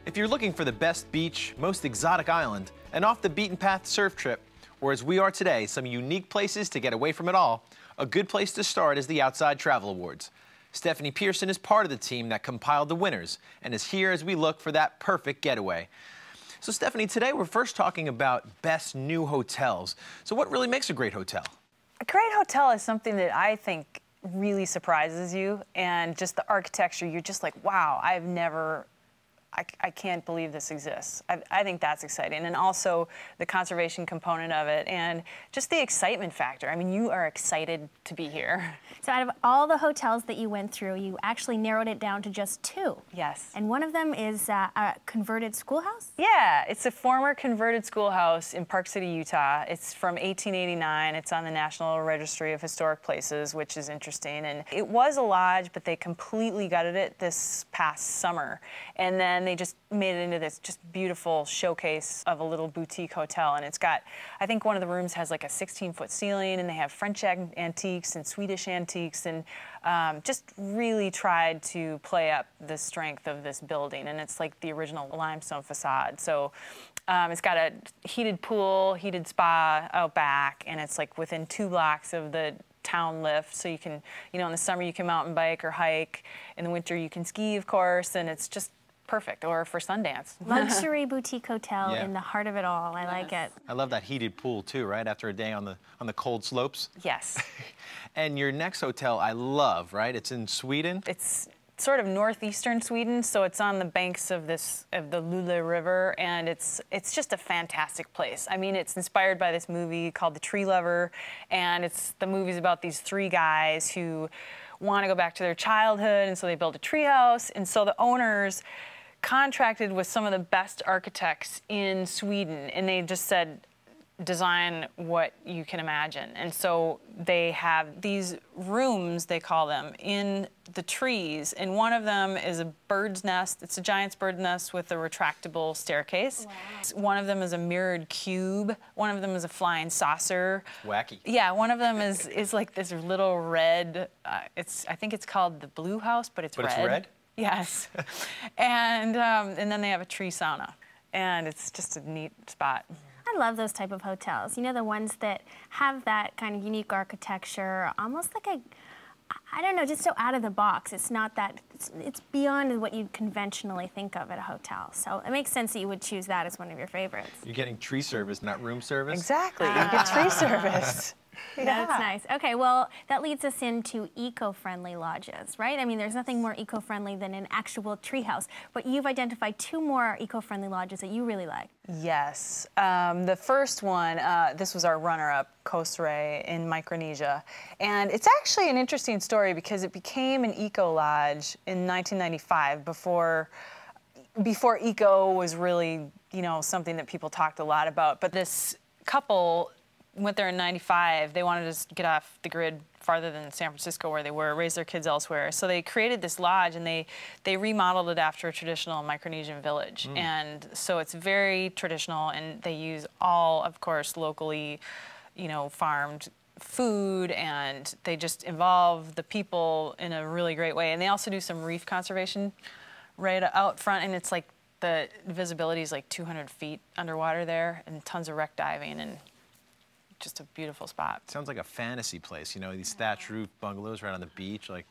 If you're looking for the best beach, most exotic island, an off-the-beaten-path surf trip, or as we are today, some unique places to get away from it all, a good place to start is the Outside Travel Awards. Stephanie Pearson is part of the team that compiled the winners and is here as we look for that perfect getaway. So Stephanie, today we're first talking about best new hotels. So what really makes a great hotel? A great hotel is something that I think really surprises you, and just the architecture, you're just like, wow, I can't believe this exists. I think that's exciting. And also the conservation component of it and just the excitement factor. I mean, you are excited to be here. So out of all the hotels that you went through, you actually narrowed it down to just two. Yes. And one of them is a converted schoolhouse? Yeah, it's a former converted schoolhouse in Park City, Utah. It's from 1889. It's on the National Registry of Historic Places, which is interesting. And it was a lodge, but they completely gutted it this past summer. And then they just made it into this just beautiful showcase of a little boutique hotel. And it's got, I think one of the rooms has like a 16-foot ceiling, and they have French antiques and Swedish antiques, and just really tried to play up the strength of this building. And it's like the original limestone facade. So it's got a heated pool, heated spa out back, and it's like within 2 blocks of the town lift, so you can, you know, in the summer you can mountain bike or hike, in the winter you can ski, of course, and it's just perfect, or for Sundance. Luxury boutique hotel in the heart of it all. I like it. I love that heated pool too, right? After a day on the cold slopes. Yes. And your next hotel I love, right? It's in Sweden. It's sort of northeastern Sweden, so it's on the banks of the Luleå River, and it's just a fantastic place. I mean, it's inspired by this movie called The Tree Lover, and the movie's about these 3 guys who want to go back to their childhood, and so they build a tree house, and so the owners contracted with some of the best architects in Sweden, and they just said, design what you can imagine. And so they have these rooms, they call them, in the trees, and one of them is a bird's nest. It's a giant's bird's nest with a retractable staircase. Wow. One of them is a mirrored cube. One of them is a flying saucer. Wacky. Yeah, one of them is like this little red, I think it's called the Blue House, but it's red. But it's red? Yes. and then they have a tree sauna, and it's just a neat spot. I love those type of hotels. You know, the ones that have that kind of unique architecture, almost like I don't know, just so out of the box. It's not that, it's beyond what you'd conventionally think of at a hotel. So it makes sense that you would choose that as one of your favorites. You're getting tree service, not room service? Exactly, you get tree service. Yeah. That's nice. Okay, well, that leads us into eco-friendly lodges, right? I mean, there's nothing more eco-friendly than an actual treehouse, but you've identified 2 more eco-friendly lodges that you really like. Yes. The first one, this was our runner-up, Kosrae in Micronesia. And it's actually an interesting story because it became an eco-lodge in 1995 before eco was really, you know, something that people talked a lot about. But this couple went there in '95. They wanted to get off the grid farther than San Francisco where they were, raise their kids elsewhere. So they created this lodge, and they remodeled it after a traditional Micronesian village. And so it's very traditional, and they use all, of course, locally, you know, farmed food, and they just involve the people in a really great way. And they also do some reef conservation right out front, and it's like the visibility is like 200 feet underwater there, and tons of wreck diving, and just a beautiful spot. Sounds like a fantasy place, you know, these thatched roof bungalows right on the beach, like.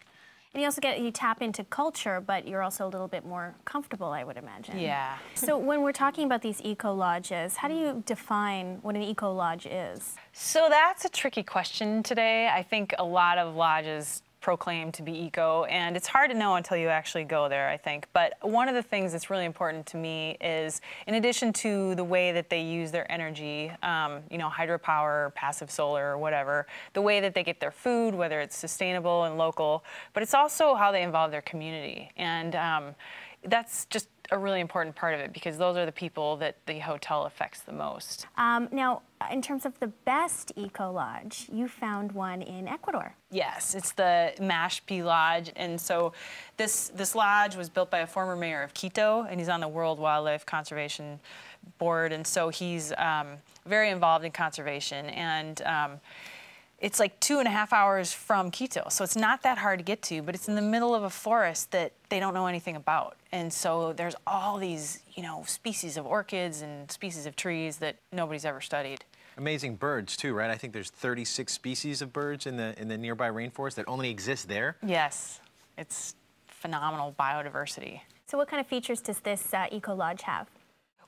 And you tap into culture, but you're also a little bit more comfortable, I would imagine. Yeah. So when we're talking about these eco lodges, how do you define what an eco lodge is? So that's a tricky question today. I think a lot of lodges proclaim to be eco, and it's hard to know until you actually go there, I think. But one of the things that's really important to me is, in addition to the way that they use their energy, you know, hydropower, passive solar, or whatever, the way that they get their food, whether it's sustainable and local, but it's also how they involve their community. And that's just a really important part of it, because those are the people that the hotel affects the most. Now, in terms of the best eco lodge, you found one in Ecuador. Yes, it's the Mashpi Lodge, and so this lodge was built by a former mayor of Quito, and he's on the World Wildlife Conservation Board, and so he's very involved in conservation. And It's like 2.5 hours from Quito, so it's not that hard to get to, but it's in the middle of a forest that they don't know anything about. And so there's all these, you know, species of orchids and species of trees that nobody's ever studied. Amazing birds too, right? I think there's 36 species of birds in the nearby rainforest that only exist there. Yes, it's phenomenal biodiversity. So what kind of features does this eco lodge have?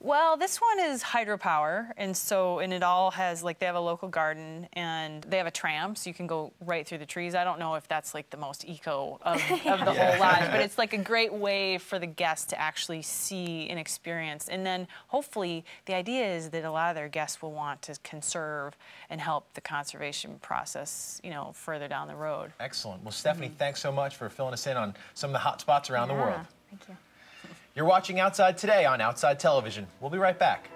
Well, this one is hydropower, and it all has, like, they have a local garden, and they have a tram, so you can go right through the trees. I don't know if that's, like, the most eco of the whole lodge, but it's, like, a great way for the guests to actually see and experience. And then, hopefully, the idea is that a lot of their guests will want to conserve and help the conservation process, you know, further down the road. Excellent. Well, Stephanie, thanks so much for filling us in on some of the hot spots around the world. Thank you. You're watching Outside Today on Outside Television. We'll be right back.